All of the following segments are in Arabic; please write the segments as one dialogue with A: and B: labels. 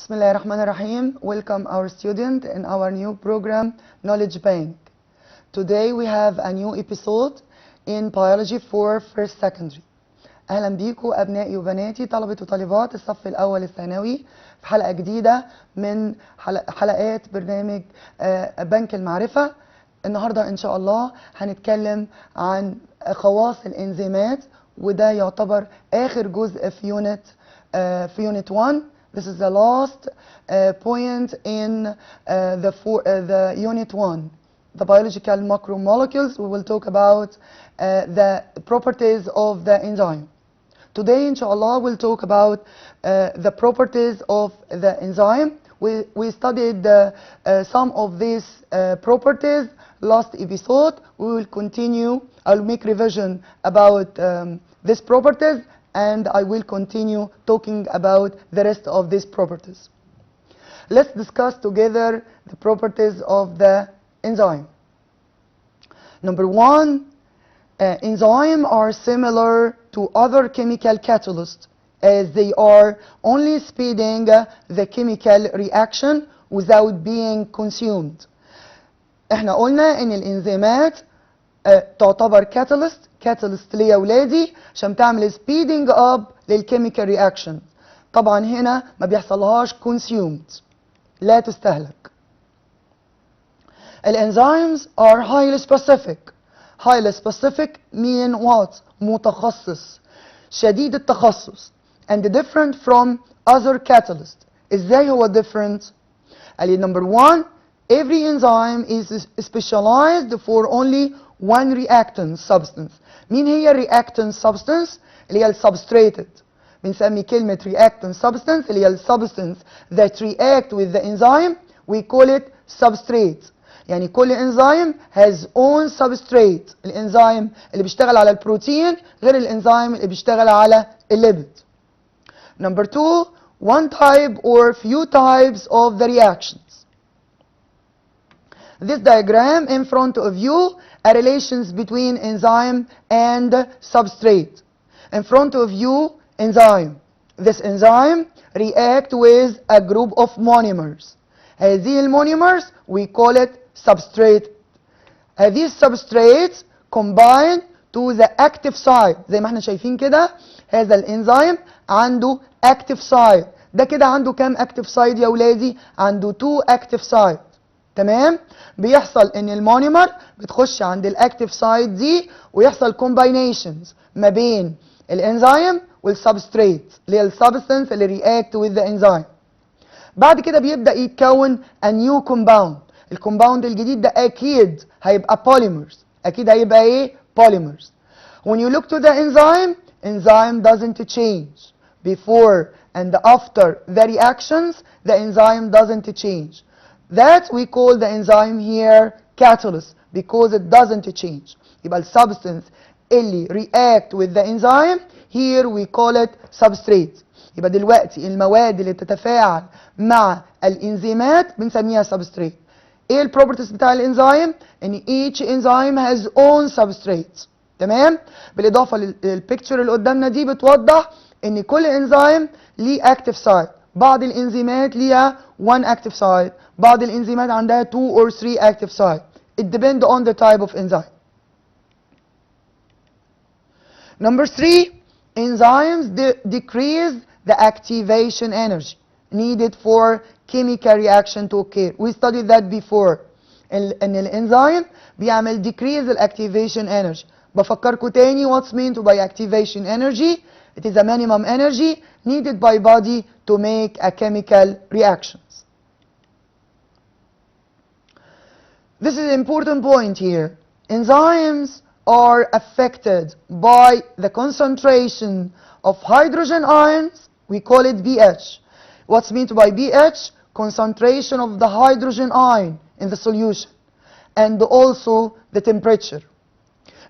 A: Bismillahirrahmanirrahim. Welcome our student in our new program Knowledge Bank. Today we have a new episode in biology for first secondary. أهلا بيكم أبنائي وبناتي طلبة وطالبات الصف الأول الثانوي في حلقة جديدة من حلقات برنامج بنك المعرفة. النهاردة إن شاء الله هنتكلم عن خواص الإنزيمات وده يعتبر آخر جزء في unit 1. This is the last point in the unit 1. The biological macromolecules. We will talk about the properties of the enzyme. Today, inshallah, we'll talk about the properties of the enzyme. We studied some of these properties last episode. We will continue. I'll make revision about these properties, and I will continue talking about the rest of these properties. Let's discuss together the properties of the enzyme. Number one, enzymes are similar to other chemical catalysts as they are only speeding the chemical reaction without being consumed. احنا قلنا ان الانزيمات تعتبر catalyst ليه يا ولادي عشان تعمل speeding up للchemical reaction. طبعا هنا ما بيحصلهاش consumed، لا تستهلك. الانزيمز are highly specific. highly specific mean what؟ متخصص، شديد التخصص. and different from other catalysts. ازاي هو different؟ قال لي number one, every enzyme is specialized for only one reactant substance. مين هي reactant substance؟ اللي هي substrated. بنسمي كلمة reactant substance اللي هي substance that react with the enzyme. We call it substrate. يعني كل enzyme has own substrate. الانزيم اللي بيشتغل على البروتين غير الانزيم اللي بيشتغل على الليبيد. Number two, one type or few types of the reactions. This diagram in front of you are relations between enzyme and substrate. In front of you, enzyme. This enzyme react with a group of monomers. هذه المونيمرز we call it substrate. هذه substrates combine to the active site. زي ما احنا شايفين كده هذا الانزيم عنده active site. ده كده عنده كام active site يا ولادي؟ عنده 2 active site. تمام؟ بيحصل ان المونيمر بتخش عند الاكتيف سايت دي ويحصل combinations ما بين الانزيم والسبستريت اللي هي السبستنس اللي رياكت with the enzyme. بعد كده بيبدا يتكون a new compound. الكومباوند الجديد ده اكيد هيبقى polymers. اكيد هيبقى ايه؟ polymers. When you look to the enzyme doesn't change. Before and after the reactions, the enzyme doesn't change. That we call the enzyme here catalyst because it doesn't change. يبقى السبستنس اللي react with the enzyme here we call it substrate. يبقى دلوقتي المواد اللي بتتفاعل مع الانزيمات بنسميها substrate. ايه البروبرتيز بتاع الانزيم؟ ان each enzyme has own substrate. تمام؟ بالاضافه للبيكتشر اللي قدامنا دي بتوضح ان كل انزيم ليه active site. بعض الانزيمات ليها 1 active site. بعض الانزيمات عندها 2 or 3 active site. It depends on the type of enzyme. Number 3, enzymes decrease the activation energy needed for chemical reaction to occur. We studied that before. ان الانزيم بيعمل decrease the activation energy. بفكركم تاني what's meant by activation energy. It is a minimum energy needed by body to make a chemical reactions. This is an important point here. Enzymes are affected by the concentration of hydrogen ions. We call it pH. What's meant by pH? Concentration of the hydrogen ion in the solution and also the temperature.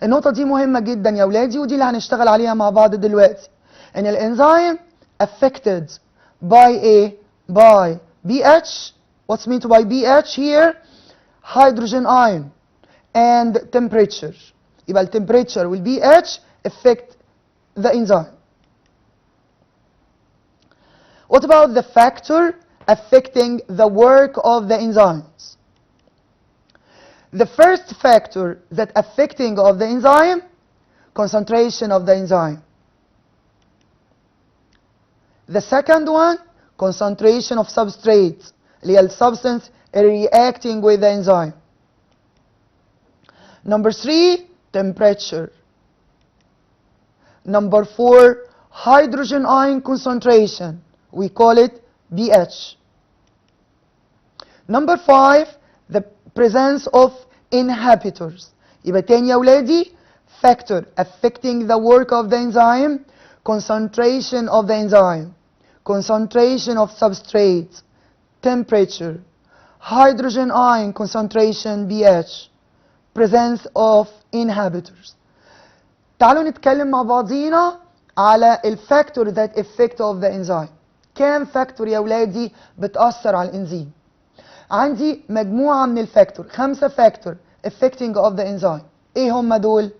A: النقطة دي مهمة جدا يا ولادي ودي اللي هنشتغل عليها مع بعض دلوقتي. ان الانزيم affected by pH. What's meant by pH here? hydrogen ion and temperature. يبقى التمبريتشر والpH affect the enzyme. What about the factor affecting the work of the enzymes. The first factor that affecting of the enzyme, concentration of the enzyme. The second one, concentration of substrate, اللي هي السبستانس reacting with the enzyme. Number 3, temperature. Number 4, hydrogen ion concentration. We call it pH. Number 5, the presence of inhibitors. يبقى تاني يا ولادي, factor affecting the work of the enzyme, concentration of the enzyme, concentration of substrate, temperature, hydrogen ion concentration pH, presence of inhibitors. تعالوا نتكلم مع بعضينا على الفاكتور that affect of the enzyme. كام فاكتور يا ولادي بتأثر على الانزيم؟ عندي مجموعة من الفاكتور، 5 فاكتور affecting of the enzyme. ايه هم دول؟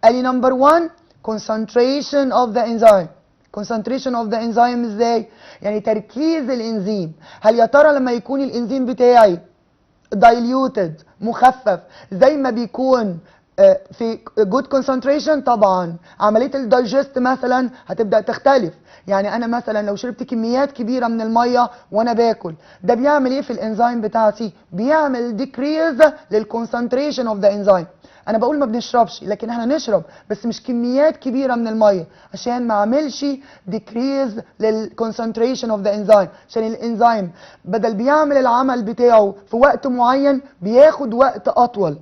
A: قال لي نمبر 1 concentration of the enzyme. concentration of the enzyme ازاي؟ يعني تركيز الانزيم. هل يا ترى لما يكون الانزيم بتاعي diluted مخفف زي ما بيكون في good concentration؟ طبعا عمليه الدايجست مثلا هتبدا تختلف. يعني انا مثلا لو شربت كميات كبيره من الميه وانا باكل، ده بيعمل ايه في الانزيم بتاعتي؟ بيعمل decrease للconcentration of the enzyme. انا بقول ما بنشربش، لكن احنا نشرب بس مش كميات كبيره من الميه عشان ما اعملش decrease للconcentration of the enzyme. عشان الانزيم بدل بيعمل العمل بتاعه في وقت معين بياخد وقت اطول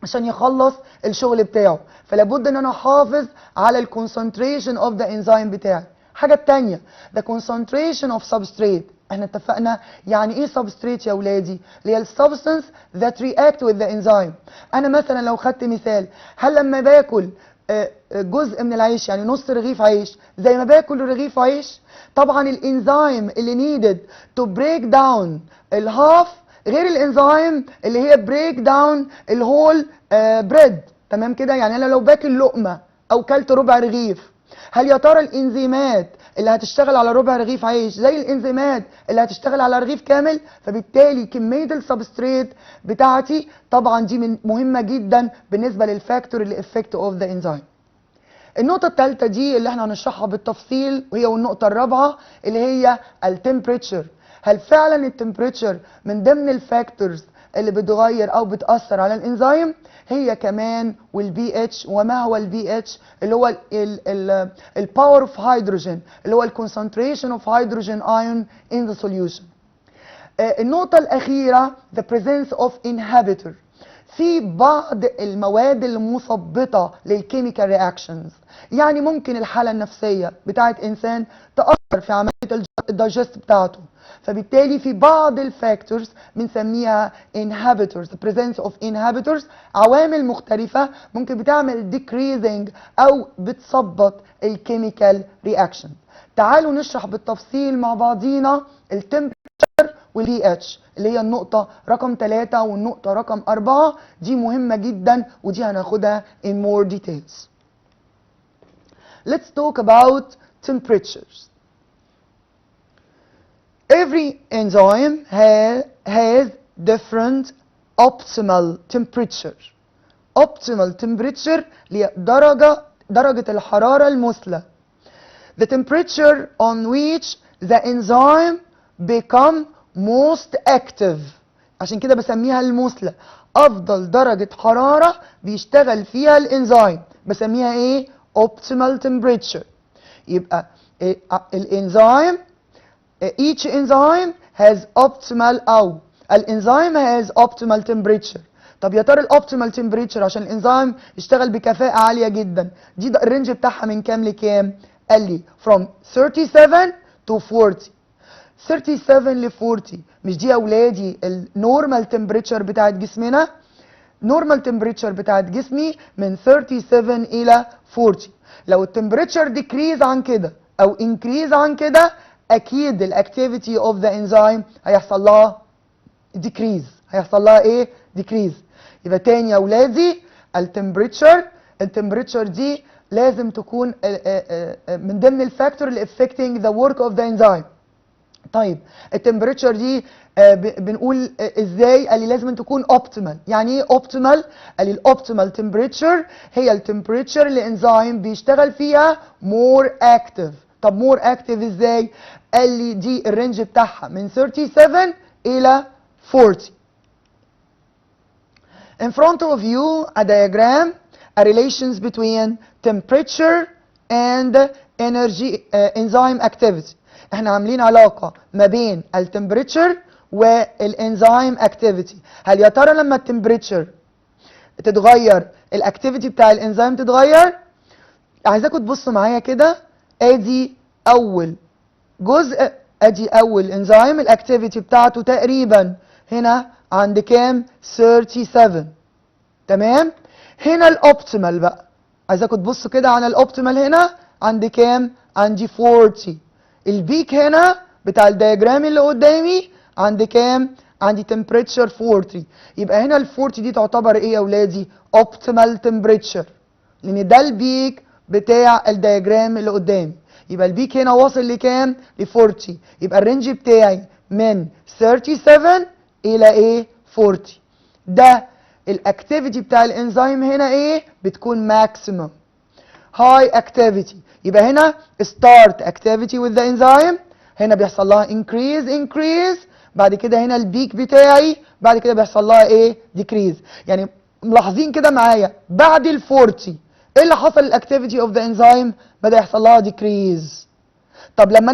A: عشان يخلص الشغل بتاعه. فلا بد ان انا احافظ على الكونسنتريشن اوف ذا انزيم بتاعي. حاجه الثانيه the concentration of substrate. احنا اتفقنا يعني ايه substrate يا ولادي؟ اللي هي السبستانس that react with the enzyme. انا مثلا لو خدت مثال، هل لما باكل جزء من العيش يعني نص رغيف عيش زي ما باكل رغيف عيش؟ طبعا الانزيم اللي needed to break down الهاف غير الانزيم اللي هي بريك داون الهول بريد. تمام كده؟ يعني انا لو باكل لقمه او كلت ربع رغيف، هل يا ترى الانزيمات اللي هتشتغل على ربع رغيف عيش زي الانزيمات اللي هتشتغل على رغيف كامل؟ فبالتالي كميه السبستريت بتاعتي طبعا دي مهمه جدا بالنسبه للفاكتور اللي افكت اوف ذا انزيم. النقطة الثالثة دي اللي احنا هنشرحها بالتفصيل، وهي والنقطة الرابعة اللي هي التمبريتشر. هل فعلا التمبريتشر من ضمن الفاكتورز اللي بتغير او بتأثر على الانزيم؟ هي كمان والبي اتش. وما هو البي اتش؟ اللي هو الباور اوف هيدروجين، اللي هو الكونسنتريشن اوف هيدروجين ايون ان ذا سوليوشن. النقطة الأخيرة the presence of inhibitor. في بعض المواد المثبطة للكيميكال رياكشنز، يعني ممكن الحالة النفسية بتاعت إنسان تأثر في عملية الدايجست بتاعته. فبالتالي في بعض الفاكتورز بنسميها inhibitors. the presence of inhibitors عوامل مختلفة ممكن بتعمل decreasing أو بتثبط الكيميكال رياكشن. تعالوا نشرح بالتفصيل مع بعضينا التمبريتشر والبي اتش اللي هي النقطة رقم 3 والنقطة رقم 4. دي مهمة جدا ودي هناخدها in more details. Let's talk about temperatures. Every enzyme has different optimal temperature. Optimal temperature اللي هي درجة الحرارة المثلى. The temperature on which the enzyme become most active. عشان كده بسميها المثلى. أفضل درجة حرارة بيشتغل فيها الانزيم بسميها ايه؟ optimal temperature. يبقى الانزيم each enzyme has optimal أو الانزيم has optimal temperature. طب يا ترى الاوبتيمال temperature عشان الانزيم يشتغل بكفاءة عالية جدا دي الرينج بتاعها من كام لكام؟ قال لي from 37 to 40. 37 ل 40 مش دي يا اولادي النورمال تمبريتشر بتاعت جسمنا؟ نورمال تمبريتشر بتاعت جسمي من 37 الى 40. لو التمبريتشر ديكريز عن كده او انكريز عن كده اكيد الاكتيفيتي اوف ذا انزيم هيحصل لها ديكريز. هيحصل لها ايه؟ ديكريز. يبقى تاني يا اولادي التمبريتشر دي لازم تكون من ضمن الفاكتور اللي affecting the work of the enzyme. طيب التمبريتشر دي بنقول ازاي؟ قال لي لازم تكون اوبتيمال. يعني ايه اوبتيمال؟ قال لي الاوبتيمال تمبريتشر هي التمبريتشر اللي الانزيم بيشتغل فيها مور اكتف. طب مور اكتف ازاي؟ قال لي دي الرينج بتاعها من 37 الى 40. In front of you a diagram, a relations between temperature and energy enzyme activity. احنا عاملين علاقة ما بين التمبريتشر والانزيم اكتيفيتي. هل يا ترى لما التمبريتشر تتغير الاكتيفيتي بتاع الانزيم تتغير؟ عايزاكم تبصوا معايا كده. ادي اول جزء، ادي اول انزيم الاكتيفيتي بتاعته تقريبا هنا عند كام؟ 37. تمام؟ هنا الاوبتيمال بقى، عايزاكم تبصوا كده على الاوبتيمال هنا عند كام؟ عندي 40. البيك هنا بتاع الدياجرام اللي قدامي عند كام؟ عندي تمبريتشر 40. يبقى هنا ال 40 دي تعتبر ايه يا اولادي؟ اوبتيمال تمبريتشر، لان ده البيك بتاع الدياجرام اللي قدامي. يبقى البيك هنا واصل لكام؟ ل 40. يبقى الرينج بتاعي من 37 الى ايه؟ 40. ده الاكتيفيتي بتاع الانزيم هنا ايه؟ بتكون ماكسيمم هاي اكتيفيتي. يبقى هنا ستارت اكتيفيتي with the enzyme، هنا بيحصل لها increase. بعد كده هنا البيك بتاعي بعد كده بيحصل لها ايه؟ decrease. يعني ملاحظين كده معايا بعد ال 40 ايه اللي حصل؟ الاكتيفيتي اوف ذا انزيم بدا يحصل لها decrease. طب لما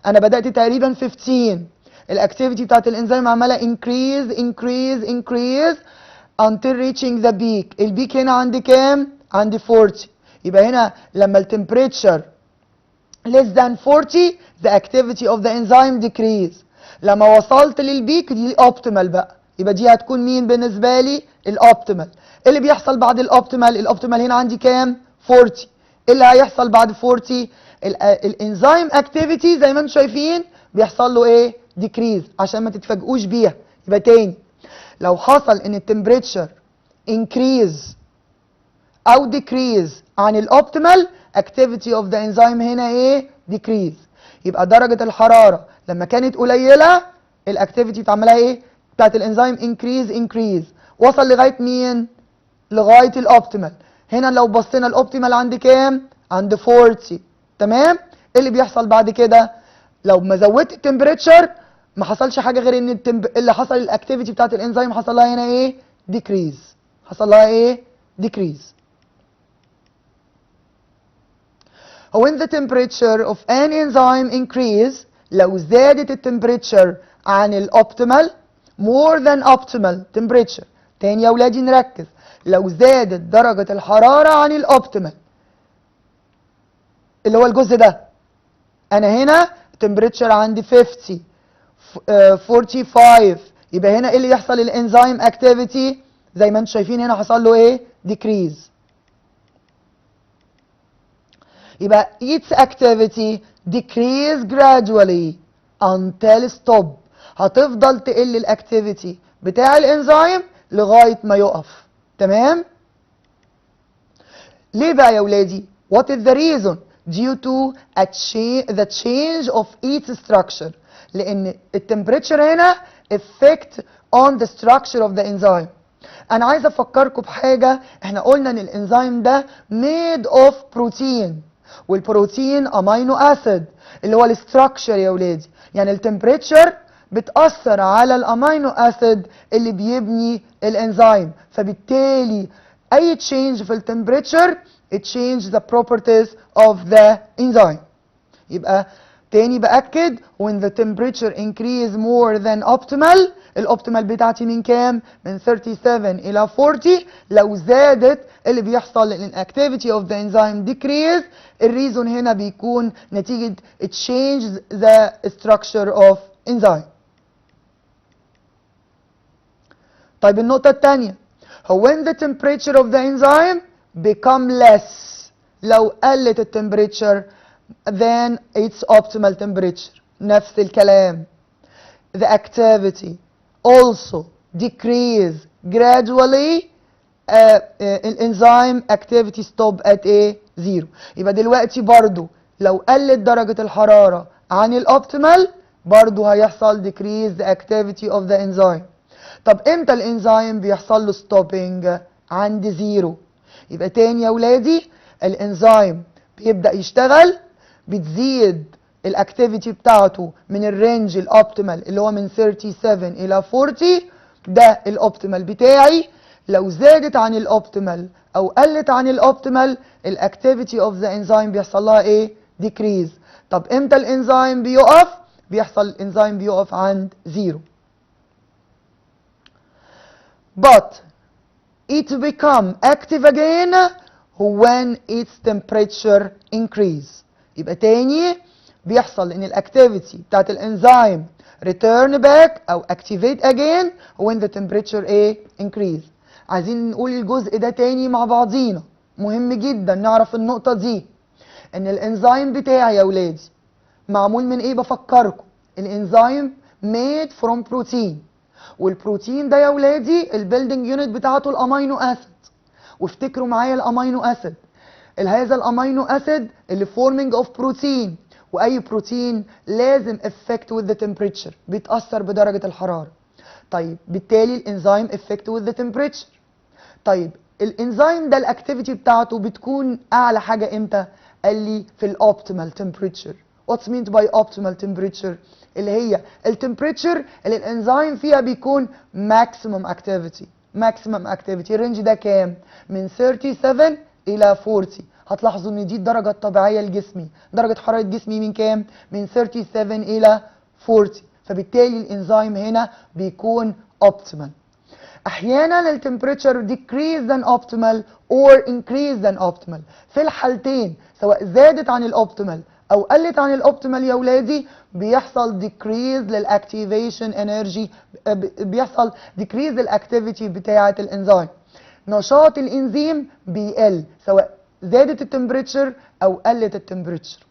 A: انا بدات تقريبا 15، الاكتيفيتي بتاعت الانزيم عماله increase until reaching the peak. البيك هنا عندي كام؟ عندي 40. يبقى هنا لما التمبريتشر less than 40 the activity of the enzyme decrease. لما وصلت للبيك دي اوبتيمال بقى، يبقى دي هتكون مين بالنسبه لي؟ الاوبتيمال. ايه اللي بيحصل بعد الاوبتيمال؟ الاوبتيمال هنا عندي كام؟ 40. ايه اللي هيحصل بعد 40؟ الانزيم اكتيفيتي زي ما انتم شايفين بيحصل له ايه؟ decrease، عشان ما تتفاجئوش بيها. يبقى تاني لو حصل ان التمبريتشر increase او decrease عن الاوبتيمال activity of the enzyme هنا ايه؟ decrease. يبقى درجة الحرارة لما كانت قليلة الاكتيفيتي بتعملها ايه؟ بتاعت الانزيم increase وصل لغاية مين؟ لغاية الاوبتيمال. هنا لو بصينا الاوبتيمال عند كام؟ عند 40. تمام؟ ايه اللي بيحصل بعد كده؟ لو ما زودت التمبريتشر ما حصلش حاجه غير ان اللي حصل الاكتيفيتي بتاعت الانزيم حصل لها هنا ايه؟ decrease. حصل لها ايه؟ decrease. when the temperature of an enzyme increase، لو زادت التمبريتشر عن الاوبتيمال more than optimal temperature. تاني يا ولادي نركز، لو زادت درجة الحرارة عن الاوبتيمال اللي هو الجزء ده، انا هنا temperature عندي 50 45، يبقى هنا ايه اللي يحصل؟ الانزيم اكتيفيتي زي ما انتم شايفين هنا حصل له ايه؟ decrease. يبقى its activity decrease gradually until stop. هتفضل تقل الاكتيفيتي بتاع الانزيم لغايه ما يقف. تمام؟ ليه بقى يا ولادي؟ what is the reason؟ due to the change of its structure. لان التمبريتشر هنا effect on the structure of the enzyme. انا عايز افكركم بحاجه، احنا قلنا ان الانزيم ده made of protein، والبروتين امينو اسيد اللي هو الاستراكشر يا ولادي. يعني التمبريتشر بتاثر على الامينو اسيد اللي بيبني الانزيم، فبالتالي اي change في التمبريتشر it change the properties of the enzyme. يبقى تاني باكد when the temperature increase more than optimal، الاوبتيمال بتاعتي من كام؟ من 37 الى 40. لو زادت اللي بيحصل ان activity of the enzyme decrease. الريزون هنا بيكون نتيجة it changes the structure of enzyme. طيب النقطة الثانية هو when the temperature of the enzyme become less، لو قلت التمبريتشر than its optimal temperature. نفس الكلام. The activity also decrease gradually. الانزيم activity stop at a 0. يبقى دلوقتي برضو لو قلت درجة الحرارة عن الاوبتيمال برضو هيحصل decrease the activity of the enzyme. طب امتى الانزيم بيحصل له stopping؟ عند زيرو. يبقى تاني يا ولادي الانزيم بيبدأ يشتغل، بتزيد الاكتيفيتي بتاعته من الرينج الاوبتيمال اللي هو من 37 الى 40، ده الاوبتيمال بتاعي. لو زادت عن الاوبتيمال او قلت عن الاوبتيمال الاكتيفيتي اوف ذا انزيم بيحصل لها ايه؟ ديكريز. طب امتى الانزيم بيقف؟ بيحصل الانزيم بيقف عند زيرو. But it become active again when its temperature increase. يبقى تاني بيحصل ان الاكتيفيتي بتاعت الانزيم return back او activate again when the temperature ايه؟ increase. عايزين نقول الجزء ده تاني مع بعضينا، مهم جدا نعرف النقطة دي. ان الانزيم بتاعي يا ولادي معمول من ايه؟ بفكركم الانزيم made from protein، والبروتين ده يا ولادي البيلدنج يونت بتاعته الامينو اسيد. وافتكروا معايا الامينو اسيد، هذا الامينو اسيد اللي فورمينج اوف بروتين، واي بروتين لازم افكت وذ ذا تمبريتشر، بيتاثر بدرجه الحراره. طيب بالتالي الانزيم افكت وذ ذا تمبريتشر. طيب الانزيم ده الاكتيفيتي بتاعته بتكون اعلى حاجه امتى؟ قال لي في الاوبتيمال تمبريتشر. واتس مينت باي اوبتيمال تمبريتشر؟ اللي هي التمبريتشر اللي الانزيم فيها بيكون ماكسيمم اكتيفيتي. ماكسيمم اكتيفيتي الرينج ده كام؟ من 37 الى 40. هتلاحظوا ان دي الدرجه الطبيعيه لجسمي، درجه حراره جسمي من كام؟ من 37 الى 40. فبالتالي الانزيم هنا بيكون اوبتيمال. احيانا التمبريتشر decrease than optimal or increase than optimal. في الحالتين سواء زادت عن الاوبتيمال او قلت عن الاوبتيمال يا ولادي بيحصل decrease للاكتيفيشن انرجي، بيحصل decrease للاكتيفيتي بتاعه الانزيم. نشاط الانزيم بيقل سواء زادت التمبريتشر او قلت التمبريتشر.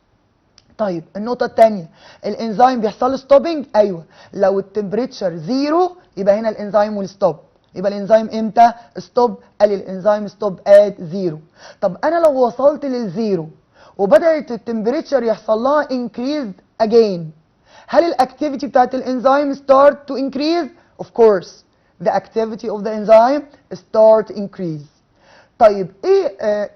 A: طيب النقطة الثانية الانزيم بيحصل ستوبنج. ايوه لو التمبريتشر زيرو يبقى هنا الانزيم will stop. يبقى الانزيم امتى ستوب؟ قال الانزيم ستوب ات زيرو. طب انا لو وصلت للزيرو وبدات التمبريتشر يحصل لها انكريز اجين، هل الاكتيفيتي بتاعت الانزيم ستارت تو انكريز؟ اوف كورس the activity of the enzyme start increase. طيب ايه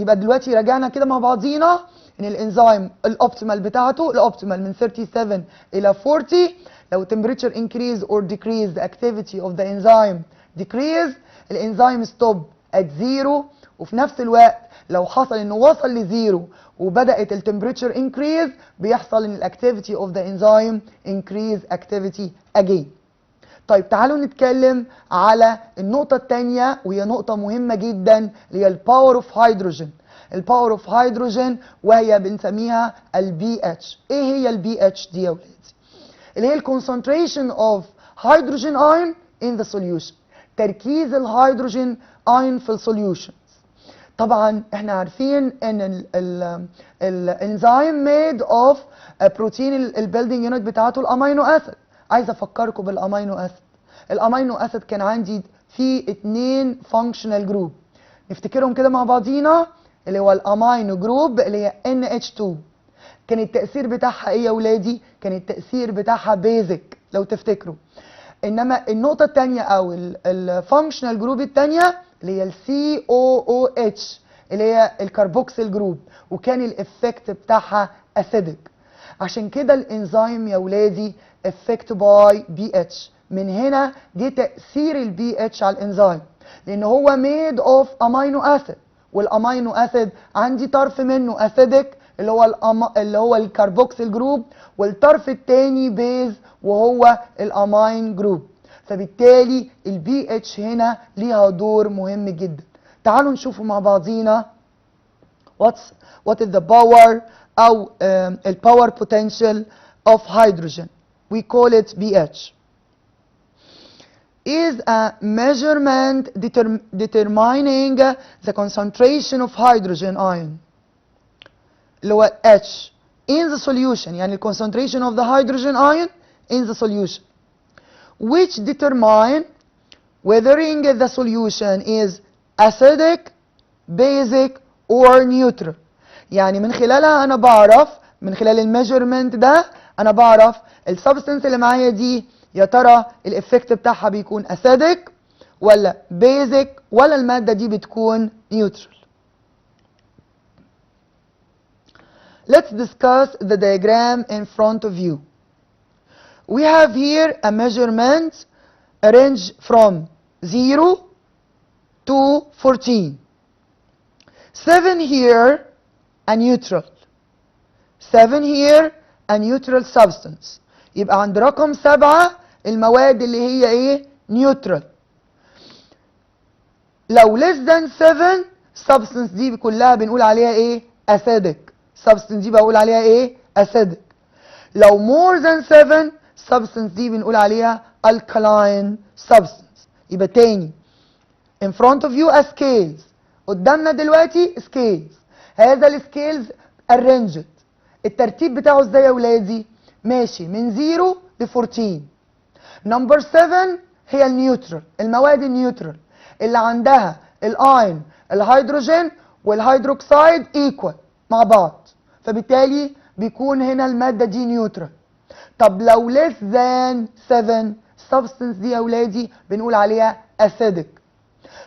A: يبقى دلوقتي راجعنا كده مع بعضينا ان الانزيم الاوبتيمال بتاعته الاوبتيمال من 37 الى 40. لو temperature increase or decrease the activity of the enzyme decrease الانزيم stop at zero. وفي نفس الوقت لو حصل انه وصل لزيرو وبدات التمبريتشر increase بيحصل ان الاكتيفيتي of the enzyme increase activity again. طيب تعالوا نتكلم على النقطة الثانية وهي نقطة مهمة جدا اللي هي الباور اوف هيدروجين. الباور اوف هيدروجين وهي بنسميها البي اتش. ايه هي البي اتش دي يا ولادي؟ اللي هي الكونسنتريشن اوف هيدروجين ايون ان ذا سوليوشن، تركيز الهيدروجين ايون في السوليوشن. طبعا احنا عارفين ان الانزيم ميد اوف بروتين البيلدينج يونت بتاعته الامينو اسيد. عايز افكركم بالامينو اسيد. الامينو اسيد كان عندي فيه 2 فانكشنال جروب، نفتكرهم كده مع بعضينا، اللي هو الامينو جروب اللي هي NH2. كان التأثير بتاعها ايه يا ولادي؟ كان التأثير بتاعها بيزك لو تفتكروا. انما النقطة الثانية او الفانكشنال جروب الثانية اللي هي COOH اللي هي الكربوكسيل جروب، وكان الافكت بتاعها اسيدك. عشان كده الانزيم يا ولادي افكت باي بي اتش. من هنا جه تأثير البي اتش على الانزيم، لان هو ميد اوف امينو اسيد، والامينو اسيد عندي طرف منه اسيدك اللي هو الكربوكسيل جروب، والطرف الثاني بيز وهو الامين جروب. فبالتالي البي اتش هنا ليها دور مهم جدا. تعالوا نشوفوا مع بعضينا what is the power او الباور potential of hydrogen. We call it pH. Is a measurement determining the concentration of hydrogen ion اللي هو H in the solution، يعني concentration of the hydrogen ion in the solution, which determine whether the solution is acidic, basic or neutral. يعني من خلالها انا بعرف، من خلال الميجرمنت ده انا بعرف السبستنس اللي معايا دي يا ترى الافكت بتاعها بيكون اسيدك ولا بيزك ولا الماده دي بتكون نيوترال. Let's discuss the diagram in front of you. We have here a measurement, a range from 0 to 14. 7 here, a neutral. 7 here, a neutral substance. يبقى عند رقم 7 المواد اللي هي ايه؟ neutral. لو less than 7 substance دي كلها بنقول عليها ايه؟ acidic. substance دي بقول عليها ايه؟ acidic. لو more than 7 substance دي بنقول عليها alkaline substance. يبقى تاني in front of you a scales. قدامنا دلوقتي scales. هذا السكيلز arranged. الترتيب بتاعه ازاي يا ولادي؟ ماشي من 0 ل 14. نمبر 7 هي النيوترال، المواد النيوترال اللي عندها الاين الهيدروجين والهيدروكسيد ايكوال مع بعض، فبالتالي بيكون هنا الماده دي نيوترال. طب لو less than 7 substance دي يا ولادي بنقول عليها acidic.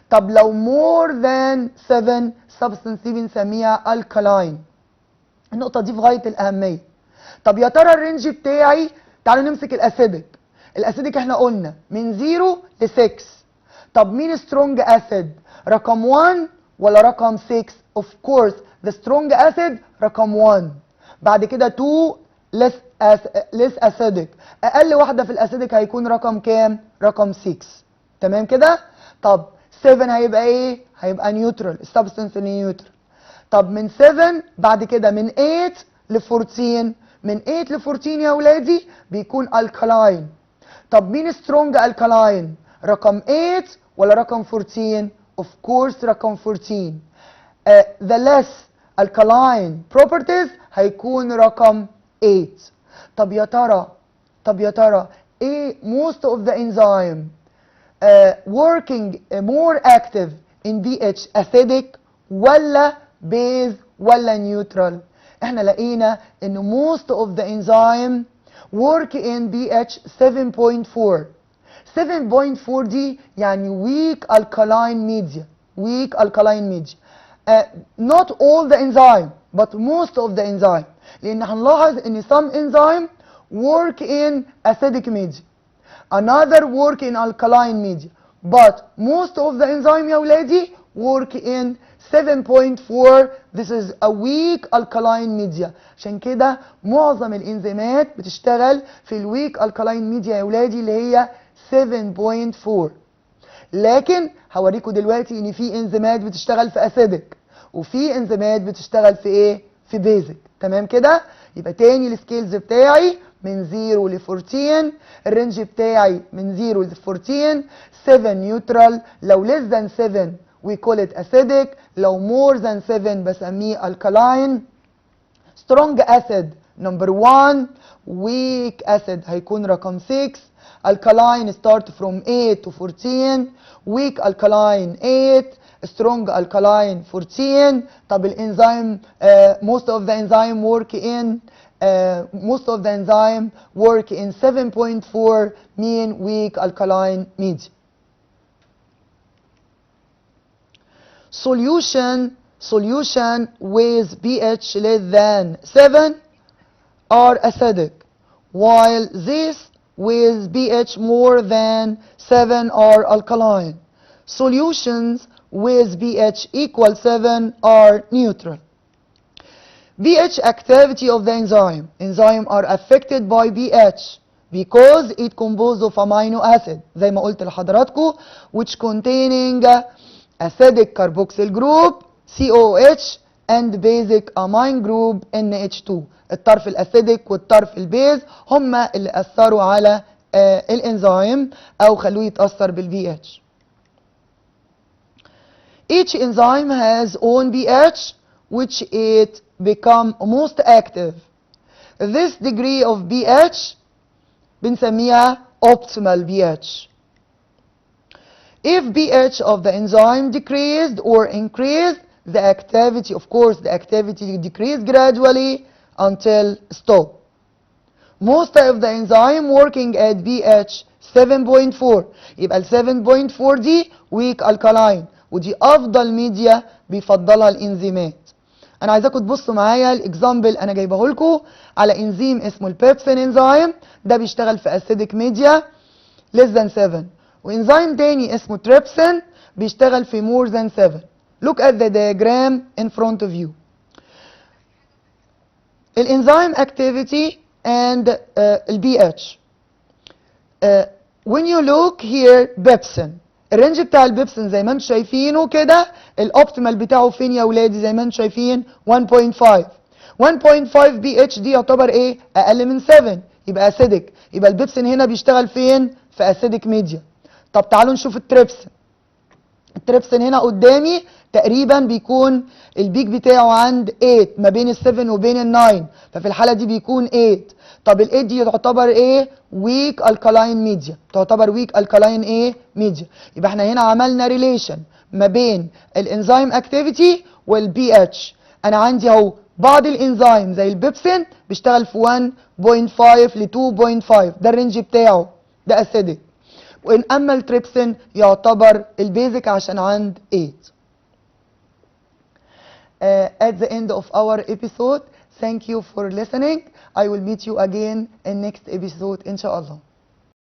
A: طب لو more than 7 substance دي بنسميها alkaline. النقطة دي في غاية الأهمية. طب يا ترى الرينج بتاعي، تعالوا نمسك الأسيدك. الأسيدك احنا قلنا من 0 ل 6. طب مين سترونج أسيد؟ رقم 1 ولا رقم 6؟ of course the strong acid رقم 1. بعد كده 2 less acidic. أقل واحدة في الأسيدك هيكون رقم كام؟ رقم 6. تمام كده؟ طب 7 هيبقى ايه؟ هيبقى نيوترال، السبستنس نيوترال. طب من 7 بعد كده من 8 ل 14. من 8 ل 14 يا ولادي بيكون الكالاين. طب مين سترونج الكالاين؟ رقم 8 ولا رقم 14؟ اوف كورس رقم 14. the less alkaline properties هيكون رقم 8. طب يا ترى ايه most of the enzyme working more active in pH acidic ولا base ولا neutral؟ احنا لقينا ان most of the enzyme work in pH 7.4. 7.4 دي يعني weak alkaline media. weak alkaline media. Not all the enzyme but most of the enzyme. لان هنلاحظ ان some enzyme work in acidic media. Another work in alkaline media. But most of the enzyme يا ولادي work in 7.4. This is a weak alkaline media. عشان كده معظم الانزيمات بتشتغل في الويك alkaline media يا ولادي اللي هي 7.4. لكن هوريكم دلوقتي ان في انزيمات بتشتغل في اسيدك وفي انزيمات بتشتغل في ايه؟ في بيزك. تمام كده؟ يبقى تاني السكيلز بتاعي من 0 ل 14. الرينج بتاعي من 0 ل 14. 7 نيوترال. لو less than 7 we call it acidic. لو more than 7 بسميه alkaline. strong acid number 1. weak acid هيكون رقم 6. alkaline start from 8 to 14. weak alkaline 8. strong alkaline 14. طب الانزيم most of the enzyme work in 7.4 mean weak alkaline media. Solution with pH less than 7 are acidic, while this with pH more than 7 are alkaline. Solutions with pH equal 7 are neutral. pH activity of the enzyme. Enzyme are affected by pH because it composed of amino acid زي ما قلت لحضراتكم which containing acidic carboxyl group COOH and basic amine group NH2. الطرف الاسيديك والطرف البيز هما اللي اثروا على الانزيم او خلوه يتاثر بالبي-اتش. Each enzyme has own pH which it become most active. This degree of pH بنسميها optimal pH. If pH of the enzyme decreased or increased, the activity, of course, the activity decreased gradually until stop. most of the enzyme working at pH 7.4. يبقى ال 7.4 دي weak alkaline، ودي افضل ميديا بيفضلها الانزيمات. انا عايزاكم تبصوا معايا الاكزامبل انا جايبه لكم على انزيم اسمه البيبسين انزيم، ده بيشتغل في اسيدك ميديا less than 7، وانزيم تاني اسمه تريبسين بيشتغل في more than 7. look at the diagram in front of you. الانزيم activity and البي اتش. when you look here بيبسين، الرينج بتاع البيبسين زي ما انتم شايفينه كده، الاوبتيمال بتاعه فين يا ولادي؟ زي ما انتم شايفين 1.5. 1.5 بي اتش دي يعتبر ايه؟ اقل من 7، يبقى اسيدك. يبقى البيبسين هنا بيشتغل فين؟ في اسيدك ميديا. طب تعالوا نشوف التريبسين. التريبسين هنا قدامي تقريبا بيكون البيك بتاعه عند 8، ما بين ال 7 وبين ال 9، ففي الحاله دي بيكون 8. طب ال 8 دي تعتبر ايه؟ ويك الكالاين ميديا، تعتبر ويك الكالاين ايه؟ ميديا. يبقى احنا هنا عملنا ريليشن ما بين الانزيم اكتيفيتي والبي اتش. انا عندي اهو بعض الانزيم زي البيبسين بيشتغل في 1.5 ل 2.5، ده الرينج بتاعه، ده اسيدك. وإن أما التريبسين يعتبر البيزك عشان عند 8. At the end of our episode, thank you for listening. I will meet you again in next episode إن شاء الله.